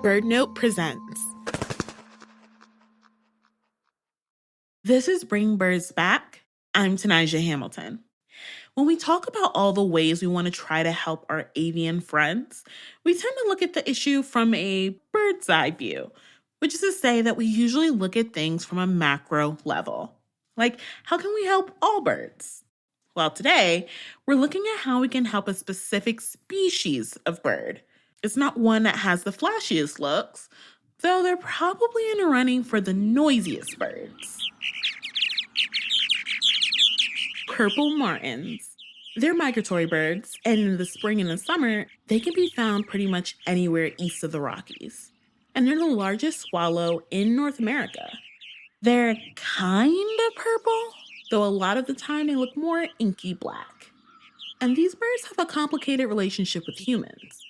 BirdNote presents. This is Bring Birds Back. I'm Tenijah Hamilton. When we talk about all the ways we want to try to help our avian friends, we tend to look at the issue from a bird's eye view, which is to say that we usually look at things from a macro level. Like, how can we help all birds? Well, today, we're looking at how we can help a specific species of bird. It's not one that has the flashiest looks, though they're probably in a running for the noisiest birds. Purple martins. They're migratory birds, and in the spring and the summer, they can be found pretty much anywhere east of the Rockies. And they're the largest swallow in North America. They're kind of purple, though a lot of the time they look more inky black. And these birds have a complicated relationship with humans.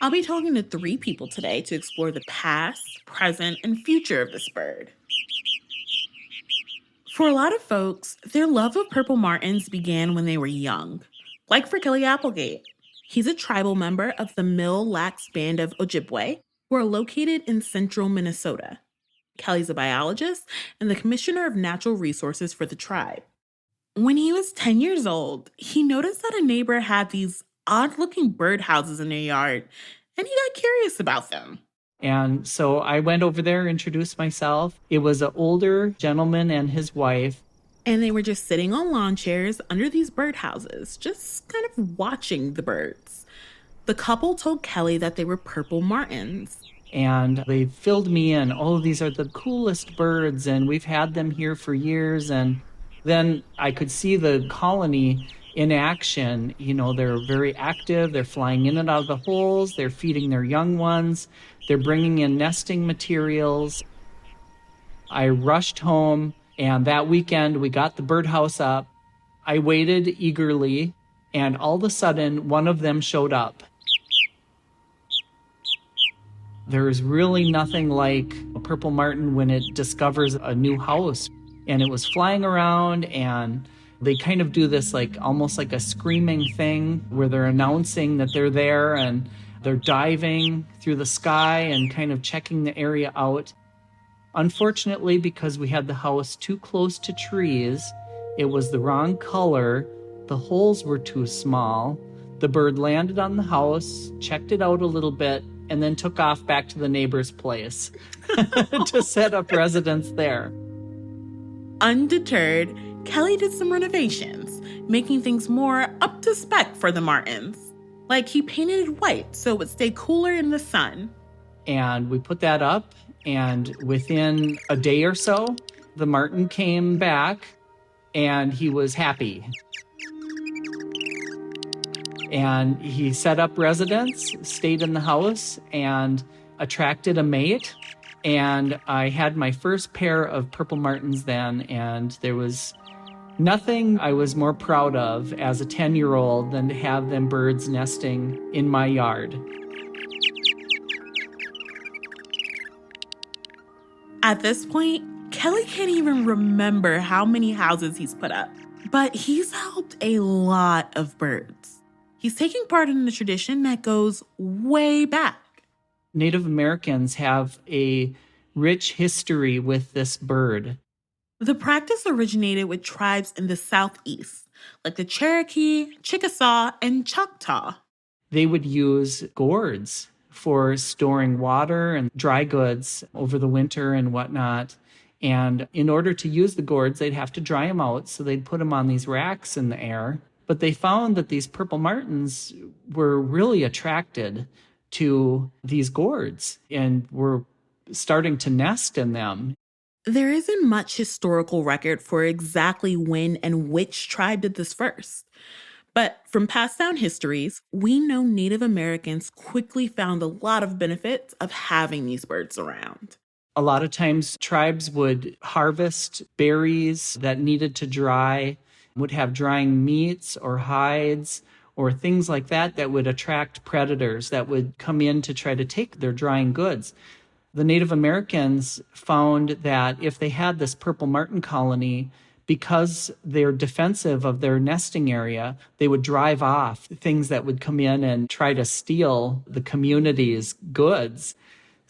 I'll be talking to 3 people today to explore the past, present, and future of this bird. For a lot of folks, their love of purple martins began when they were young, like for Kelly Applegate. He's a tribal member of the Mille-Lacs band of Ojibwe, who are located in central Minnesota. Kelly's a biologist and the commissioner of natural resources for the tribe. When he was 10 years old, he noticed that a neighbor had these odd-looking birdhouses in their yard, and he got curious about them. And so I went over there, introduced myself. It was an older gentleman and his wife. And they were just sitting on lawn chairs under these birdhouses, just kind of watching the birds. The couple told Kelly that they were purple martins. And they filled me in. Oh, these are the coolest birds, and we've had them here for years. And then I could see the colony in action. You know, they're very active. They're flying in and out of the holes. They're feeding their young ones. They're bringing in nesting materials. I rushed home, and that weekend we got the birdhouse up. I waited eagerly, and all of a sudden, one of them showed up. There is really nothing like a purple martin when it discovers a new house. And it was flying around, and they kind of do this almost like a screaming thing where they're announcing that they're there, and they're diving through the sky and kind of checking the area out. Unfortunately, because we had the house too close to trees, it was the wrong color. The holes were too small. The bird landed on the house, checked it out a little bit, and then took off back to the neighbor's place to set up residence there. Undeterred, Kelly did some renovations, making things more up to spec for the martins. Like he painted it white so it would stay cooler in the sun. And we put that up, and within a day or so, the martin came back, and he was happy. And he set up residence, stayed in the house, and attracted a mate. And I had my first pair of purple martins then, and there was nothing I was more proud of as a 10-year-old than to have them birds nesting in my yard. At this point, Kelly can't even remember how many houses he's put up, but he's helped a lot of birds. He's taking part in a tradition that goes way back. Native Americans have a rich history with this bird. The practice originated with tribes in the Southeast, like the Cherokee, Chickasaw, and Choctaw. They would use gourds for storing water and dry goods over the winter and whatnot. And in order to use the gourds, they'd have to dry them out, so they'd put them on these racks in the air. But they found that these purple martins were really attracted to these gourds and were starting to nest in them. There isn't much historical record for exactly when and which tribe did this first. But from passed down histories, we know Native Americans quickly found a lot of benefits of having these birds around. A lot of times tribes would harvest berries that needed to dry, would have drying meats or hides or things like that that would attract predators that would come in to try to take their drying goods. The Native Americans found that if they had this purple martin colony, because they're defensive of their nesting area, they would drive off things that would come in and try to steal the community's goods.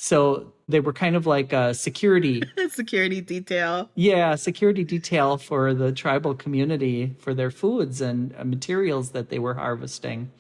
So they were kind of like a security. Security detail. Yeah, security detail for the tribal community for their foods and materials that they were harvesting.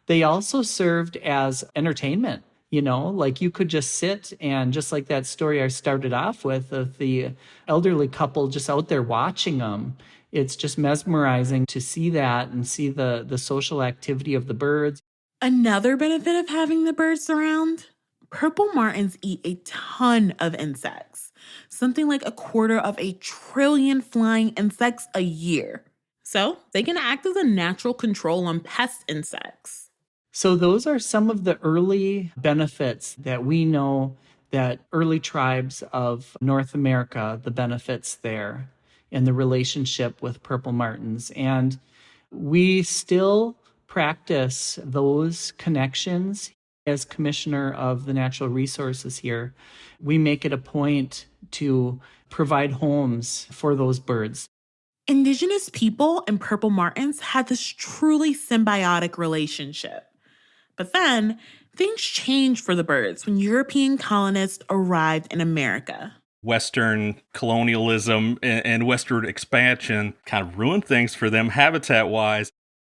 They also served as entertainment, like you could just sit and just like that story I started off with of the elderly couple just out there watching them. It's just mesmerizing to see that and see the social activity of the birds. Another benefit of having the birds around, purple martins eat a ton of insects, something like 250 billion flying insects a year. So they can act as a natural control on pest insects. So those are some of the early benefits that we know that early tribes of North America, the benefits there and the relationship with purple martins. And we still practice those connections. As commissioner of the natural resources here, we make it a point to provide homes for those birds. Indigenous people and purple martins had this truly symbiotic relationship. But then, things changed for the birds when European colonists arrived in America. Western colonialism and westward expansion kind of ruined things for them habitat-wise.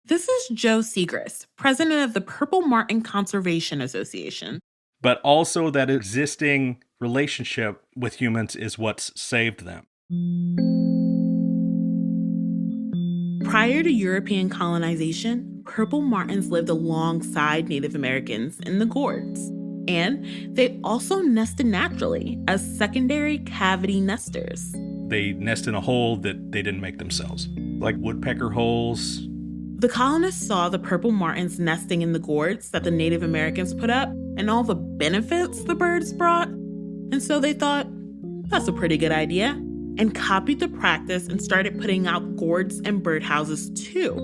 This is Joe Siegrist, president of the Purple Martin Conservation Association. But also that existing relationship with humans is what's saved them. Prior to European colonization, purple martins lived alongside Native Americans in the gourds. And they also nested naturally as secondary cavity nesters. They nest in a hole that they didn't make themselves, like woodpecker holes. The colonists saw the purple martins nesting in the gourds that the Native Americans put up and all the benefits the birds brought. And so they thought, that's a pretty good idea, and copied the practice and started putting out gourds and birdhouses too.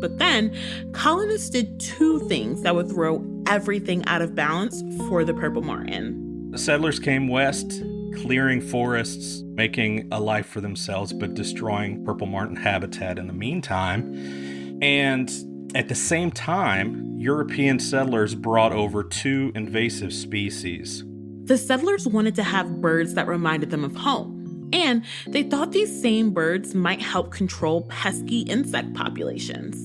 But then, colonists did two things that would throw everything out of balance for the purple martin. The settlers came west, clearing forests, making a life for themselves, but destroying purple martin habitat in the meantime. And at the same time, European settlers brought over 2 invasive species. The settlers wanted to have birds that reminded them of home. And they thought these same birds might help control pesky insect populations.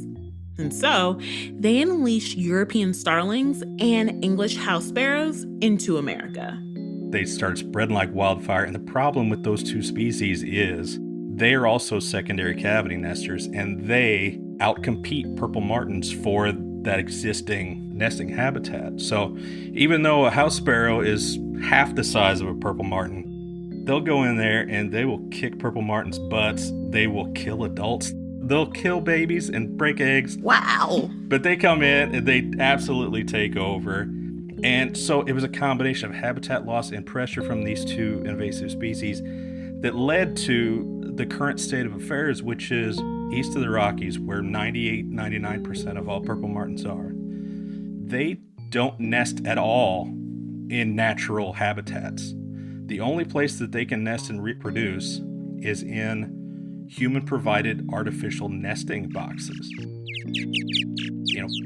And so, they unleashed European starlings and English house sparrows into America. They started spreading like wildfire, and the problem with those 2 species is they are also secondary cavity nesters, and they outcompete purple martins for that existing nesting habitat. So even though a house sparrow is half the size of a purple martin, they'll go in there and they will kick purple martins' butts. They will kill adults. They'll kill babies and break eggs. Wow. But they come in and they absolutely take over. And so it was a combination of habitat loss and pressure from these 2 invasive species that led to the current state of affairs, which is east of the Rockies, where 99% of all purple martins are. They don't nest at all in natural habitats. The only place that they can nest and reproduce is in human-provided artificial nesting boxes.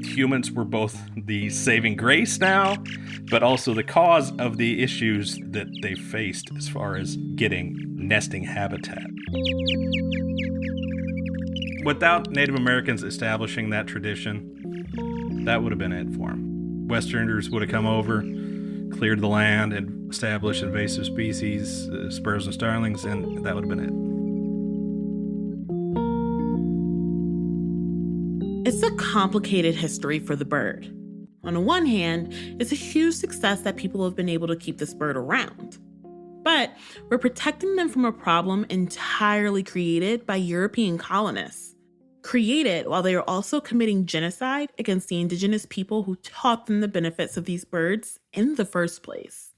Humans were both the saving grace now, but also the cause of the issues that they faced as far as getting nesting habitat. Without Native Americans establishing that tradition, that would have been it for them. Westerners would have come over, cleared the land, and established invasive species, sparrows and starlings, and that would have been it. It's a complicated history for the bird. On the one hand, it's a huge success that people have been able to keep this bird around. But we're protecting them from a problem entirely created by European colonists. Created while they are also committing genocide against the indigenous people who taught them the benefits of these birds in the first place.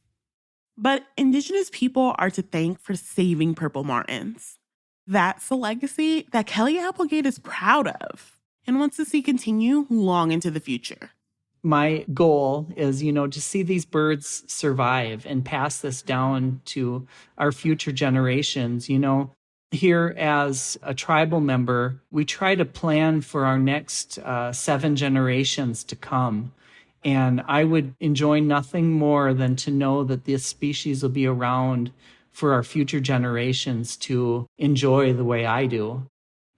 But indigenous people are to thank for saving purple martins. That's a legacy that Kelly Applegate is proud of and wants to see continue long into the future. My goal is, to see these birds survive and pass this down to our future generations. Here as a tribal member, we try to plan for our next 7 generations to come. And I would enjoy nothing more than to know that this species will be around for our future generations to enjoy the way I do.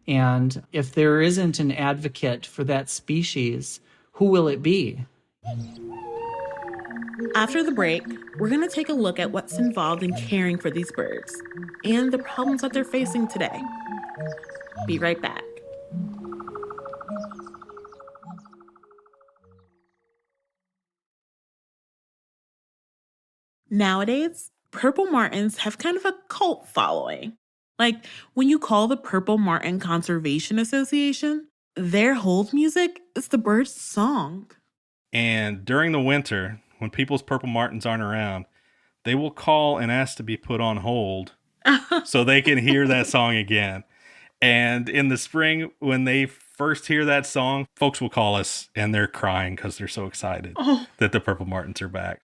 And if there isn't an advocate for that species, who will it be? After the break, we're going to take a look at what's involved in caring for these birds and the problems that they're facing today. Be right back. Nowadays, purple martins have kind of a cult following. Like, when you call the Purple Martin Conservation Association, their hold music is the bird's song. And during the winter, when people's purple martins aren't around, they will call and ask to be put on hold so they can hear that song again. And in the spring, when they first hear that song, folks will call us and they're crying because they're so excited that the purple martins are back.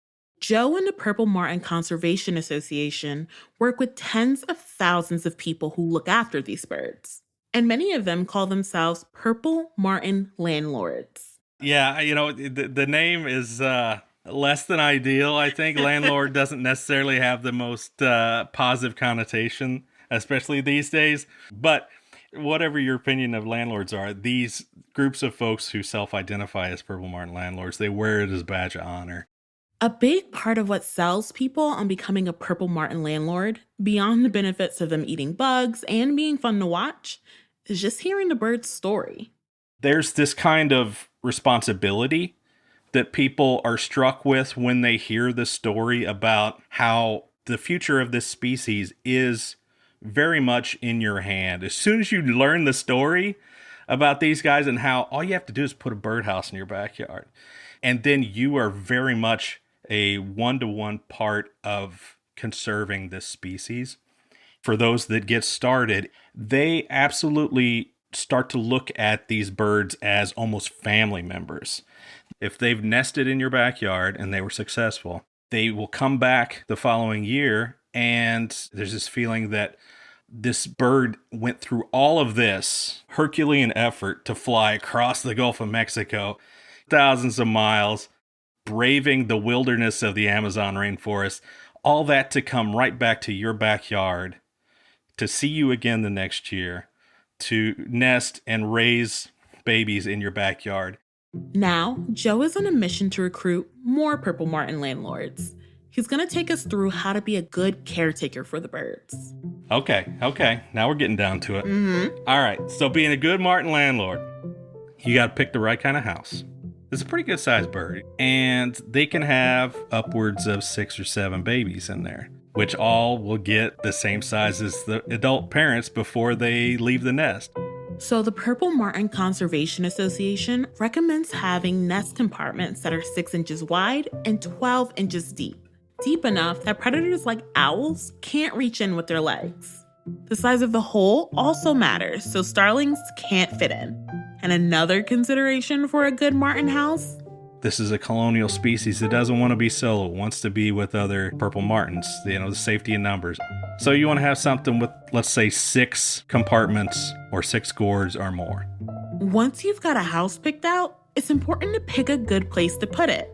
Joe and the Purple Martin Conservation Association work with tens of thousands of people who look after these birds. And many of them call themselves Purple Martin landlords. Yeah, the name is less than ideal, I think. Landlord doesn't necessarily have the most positive connotation, especially these days. But whatever your opinion of landlords are, these groups of folks who self-identify as Purple Martin landlords, they wear it as a badge of honor. A big part of what sells people on becoming a Purple Martin landlord, beyond the benefits of them eating bugs and being fun to watch, is just hearing the bird's story. There's this kind of responsibility that people are struck with when they hear the story about how the future of this species is very much in your hand. As soon as you learn the story about these guys and how all you have to do is put a birdhouse in your backyard, and then you are very much a one-to-one part of conserving this species. For those that get started, they absolutely start to look at these birds as almost family members. If they've nested in your backyard and they were successful, they will come back the following year, and there's this feeling that this bird went through all of this Herculean effort to fly across the Gulf of Mexico, thousands of miles, braving the wilderness of the Amazon rainforest, all that to come right back to your backyard, to see you again the next year, to nest and raise babies in your backyard. Now, Joe is on a mission to recruit more Purple Martin landlords. He's going to take us through how to be a good caretaker for the birds. Okay. Now we're getting down to it. All right. So being a good Martin landlord, you got to pick the right kind of house. It's a pretty good sized bird, and they can have upwards of 6 or 7 babies in there, which all will get the same size as the adult parents before they leave the nest. So the Purple Martin Conservation Association recommends having nest compartments that are 6 inches wide and 12 inches deep. Deep enough that predators like owls can't reach in with their legs. The size of the hole also matters, so starlings can't fit in. And another consideration for a good martin house? This is a colonial species that doesn't want to be solo, wants to be with other purple martins, the safety in numbers. So you want to have something with, let's say, 6 compartments or 6 gourds or more. Once you've got a house picked out, it's important to pick a good place to put it.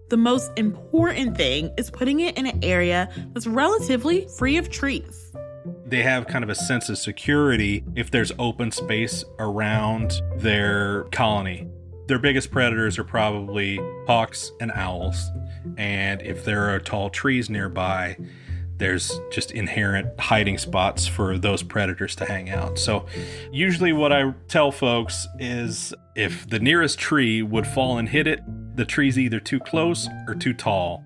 The most important thing is putting it in an area that's relatively free of trees. They have kind of a sense of security if there's open space around their colony. Their biggest predators are probably hawks and owls. And if there are tall trees nearby, there's just inherent hiding spots for those predators to hang out. So usually what I tell folks is if the nearest tree would fall and hit it, the tree's either too close or too tall.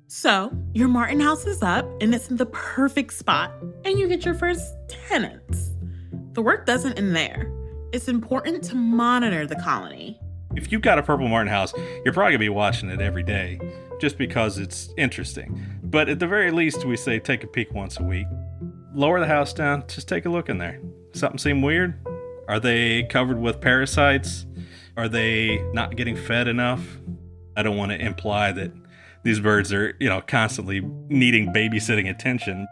So your martin house is up and it's in the perfect spot, and you get your first tenants. The work doesn't end there. It's important to monitor the colony. If you've got a purple martin house, you're probably gonna be watching it every day just because it's interesting. But at the very least, we say take a peek once a week. Lower the house down, just take a look in there. Something seem weird? Are they covered with parasites? Are they not getting fed enough? I don't want to imply that these birds are, constantly needing babysitting attention.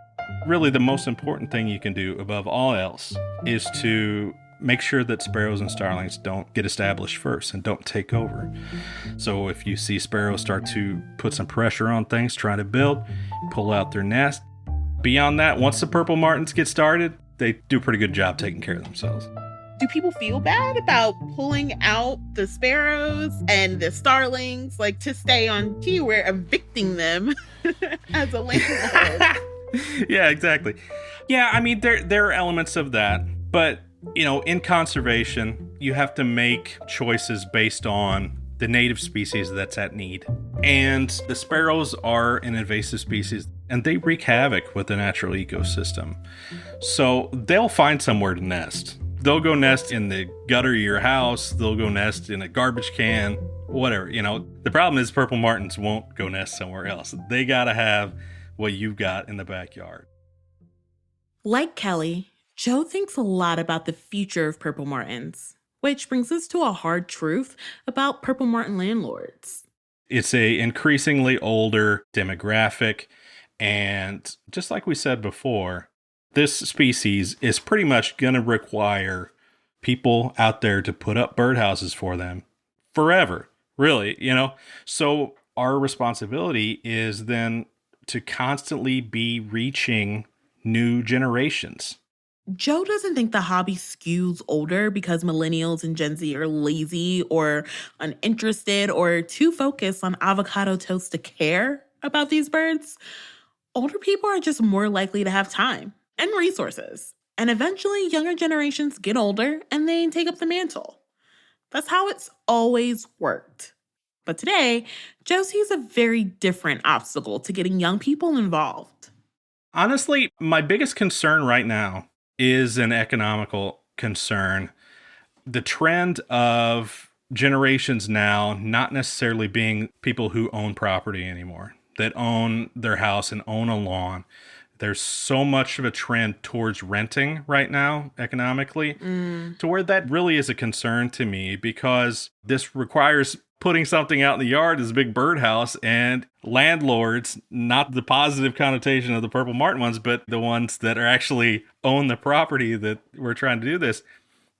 Really, the most important thing you can do above all else is to make sure that sparrows and starlings don't get established first and don't take over. So if you see sparrows start to put some pressure on things, trying to build, pull out their nest. Beyond that, once the purple martins get started, they do a pretty good job taking care of themselves. Do people feel bad about pulling out the sparrows and the starlings? Like, to stay on key, we're evicting them as a landlord. Yeah, exactly. Yeah, I mean, there are elements of that. But, in conservation, you have to make choices based on the native species that's at need. And the sparrows are an invasive species, and they wreak havoc with the natural ecosystem. So they'll find somewhere to nest. They'll go nest in the gutter of your house. They'll go nest in a garbage can, whatever. The problem is purple martins won't go nest somewhere else. They got to have what you've got in the backyard. Like Kelly, Joe thinks a lot about the future of purple martins, which brings us to a hard truth about purple martin landlords. It's a increasingly older demographic, and just like we said before, this species is pretty much going to require people out there to put up birdhouses for them forever, really, So our responsibility is then to constantly be reaching new generations. Joe doesn't think the hobby skews older because millennials and Gen Z are lazy or uninterested or too focused on avocado toast to care about these birds. Older people are just more likely to have time and resources. And eventually, younger generations get older and they take up the mantle. That's how it's always worked. But today, Joe sees a very different obstacle to getting young people involved. Honestly, my biggest concern right now is an economical concern. The trend of generations now not necessarily being people who own property anymore, that own their house and own a lawn. There's so much of a trend towards renting right now economically to where that really is a concern to me, because this requires putting something out in the yard as a big birdhouse, and landlords, not the positive connotation of the purple martin ones, but the ones that are actually own the property that we're trying to do this,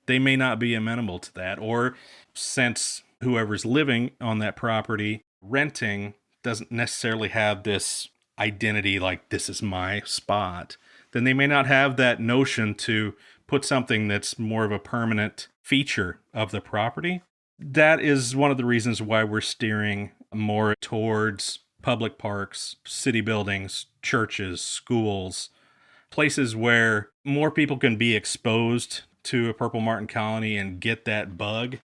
they may not be amenable to that. Or since whoever's living on that property renting doesn't necessarily have this identity like this is my spot, then they may not have that notion to put something that's more of a permanent feature of the property. That is one of the reasons why we're steering more towards public parks, city buildings, churches, schools, places where more people can be exposed to a purple martin colony and get that bug.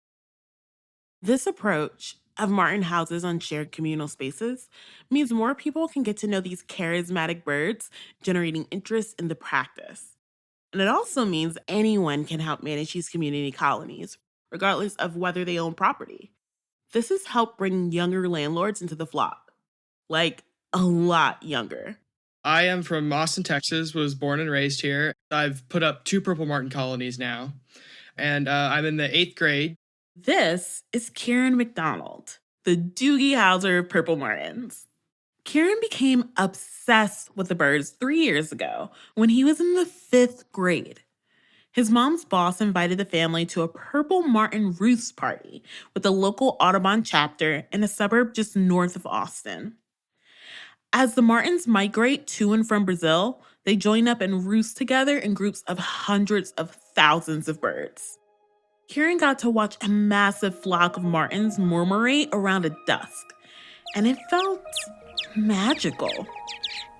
This approach of martin houses on shared communal spaces means more people can get to know these charismatic birds, generating interest in the practice. And it also means anyone can help manage these community colonies, regardless of whether they own property. This has helped bring younger landlords into the flock. Like, a lot younger. I am from Austin, Texas, was born and raised here. I've put up 2 purple martin colonies now, and I'm in the 8th grade. This is Kieran MacDonald, the Doogie Howser of purple martins. Kieran became obsessed with the birds 3 years ago when he was in the 5th grade. His mom's boss invited the family to a purple martin roost party with the local Audubon chapter in a suburb just north of Austin. As the martins migrate to and from Brazil, they join up and roost together in groups of hundreds of thousands of birds. Kieran got to watch a massive flock of martins murmurate around at dusk, and it felt magical.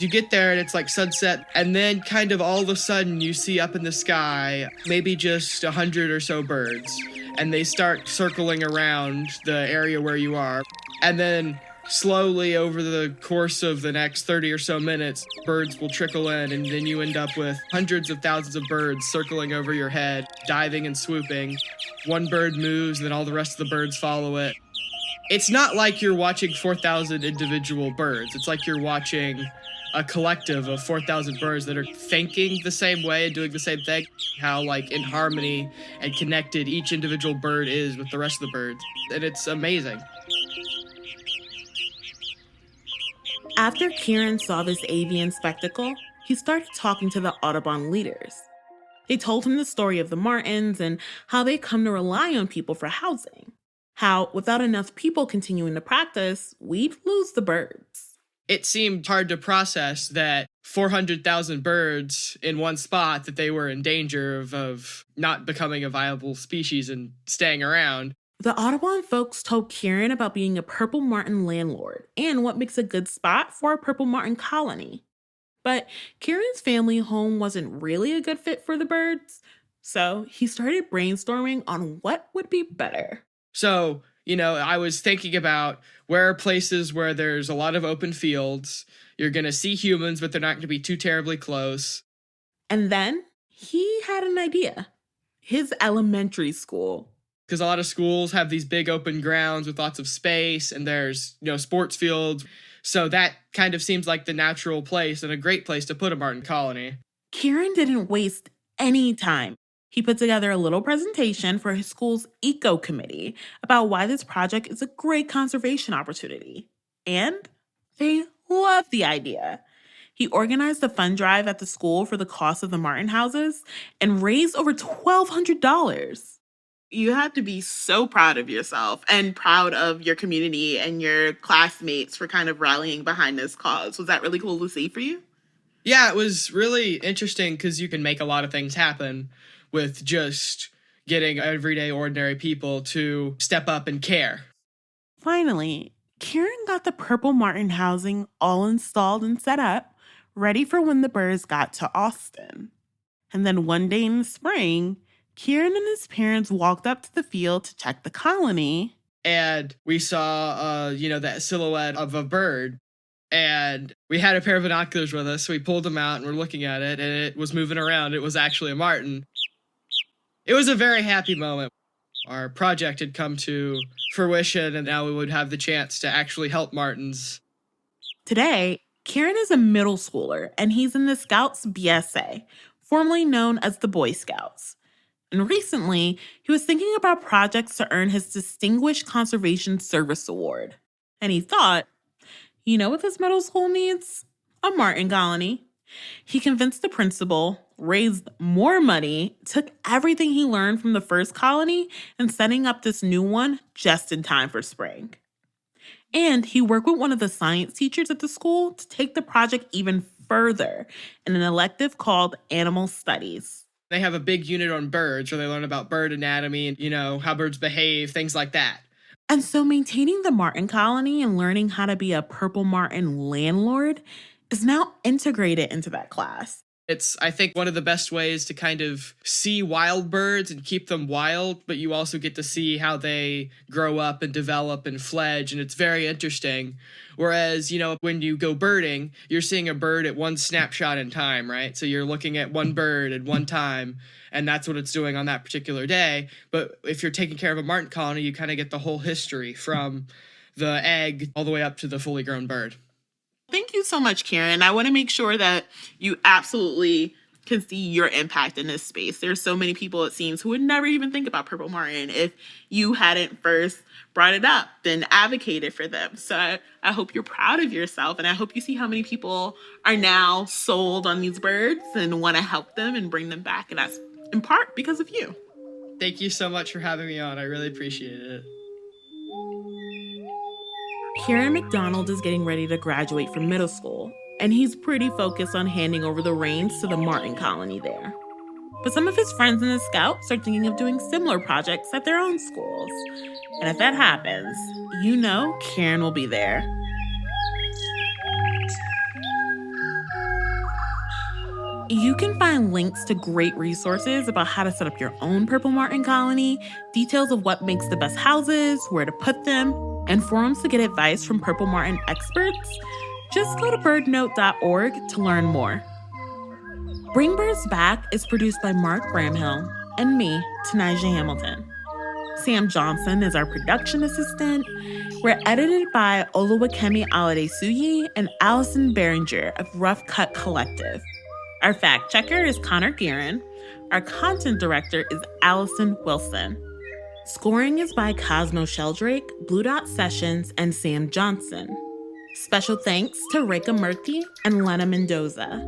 You get there and it's like sunset, and then kind of all of a sudden you see up in the sky maybe just 100 or so birds, and they start circling around the area where you are. And then slowly over the course of the next 30 or so minutes, birds will trickle in, and then you end up with hundreds of thousands of birds circling over your head, diving and swooping. One bird moves, and then all the rest of the birds follow it. It's not like you're watching 4,000 individual birds. It's like you're watching a collective of 4,000 birds that are thinking the same way and doing the same thing. How like in harmony and connected each individual bird is with the rest of the birds. And it's amazing. After Kieran saw this avian spectacle, he started talking to the Audubon leaders. They told him the story of the Martins and how they come to rely on people for housing. How, without enough people continuing to practice, we'd lose the birds. It seemed hard to process that 400,000 birds in one spot, that they were in danger of not becoming a viable species and staying around. The Audubon folks told Kieran about being a purple martin landlord and what makes a good spot for a purple martin colony. But Kieran's family home wasn't really a good fit for the birds, so he started brainstorming on what would be better. So, I was thinking about where are places where there's a lot of open fields. You're going to see humans, but they're not going to be too terribly close. And then he had an idea. His elementary school. Because a lot of schools have these big open grounds with lots of space, and there's, sports fields. So that kind of seems like the natural place and a great place to put a martin colony. Kieran didn't waste any time. He put together a little presentation for his school's eco committee about why this project is a great conservation opportunity. And they loved the idea. He organized a fund drive at the school for the cost of the martin houses and raised over $1,200. You have to be so proud of yourself and proud of your community and your classmates for kind of rallying behind this cause. Was that really cool to see for you? Yeah, it was really interesting because you can make a lot of things happen with just getting everyday, ordinary people to step up and care. Finally, Kieran got the purple martin housing all installed and set up, ready for when the birds got to Austin. And then one day in the spring, Kieran and his parents walked up to the field to check the colony. And we saw, that silhouette of a bird. And we had a pair of binoculars with us, so we pulled them out and we're looking at it, and it was moving around. It was actually a martin. It was a very happy moment. Our project had come to fruition, and now we would have the chance to actually help martins. Today, Kieran is a middle schooler, and he's in the Scouts BSA, formerly known as the Boy Scouts. And recently, he was thinking about projects to earn his Distinguished Conservation Service Award. And he thought, you know what this middle school needs? A martin colony. He convinced the principal, raised more money, took everything he learned from the first colony, and setting up this new one just in time for spring. And he worked with one of the science teachers at the school to take the project even further in an elective called Animal Studies. They have a big unit on birds where they learn about bird anatomy and, how birds behave, things like that. And so maintaining the martin colony and learning how to be a purple martin landlord is now integrated into that class. It's, I think, one of the best ways to kind of see wild birds and keep them wild, but you also get to see how they grow up and develop and fledge, and it's very interesting. Whereas, when you go birding, you're seeing a bird at one snapshot in time, right? So you're looking at one bird at one time, and that's what it's doing on that particular day. But if you're taking care of a martin colony, you kind of get the whole history from the egg all the way up to the fully grown bird. Thank you so much, Kieran. I want to make sure that you absolutely can see your impact in this space. There's so many people, it seems, who would never even think about purple martin if you hadn't first brought it up and advocated for them. So I hope you're proud of yourself, and I hope you see how many people are now sold on these birds and want to help them and bring them back. And that's in part because of you. Thank you so much for having me on. I really appreciate it. Kieran MacDonald is getting ready to graduate from middle school, and he's pretty focused on handing over the reins to the martin colony there. But some of his friends in the Scouts are thinking of doing similar projects at their own schools. And if that happens, Kieran will be there. You can find links to great resources about how to set up your own purple martin colony, details of what makes the best houses, where to put them, and forums to get advice from purple martin experts. Just go to birdnote.org to learn more. Bring Birds Back is produced by Mark Bramhill and me, Tenijah Hamilton. Sam Johnson is our production assistant. We're edited by Oluwakemi Alade-Suyi and Allison Behringer of Rough Cut Collective. Our fact checker is Connor Guerin. Our content director is Allison Wilson. Scoring is by Cosmo Sheldrake, Blue Dot Sessions, and Sam Johnson. Special thanks to Reka Murthy and Lena Mendoza.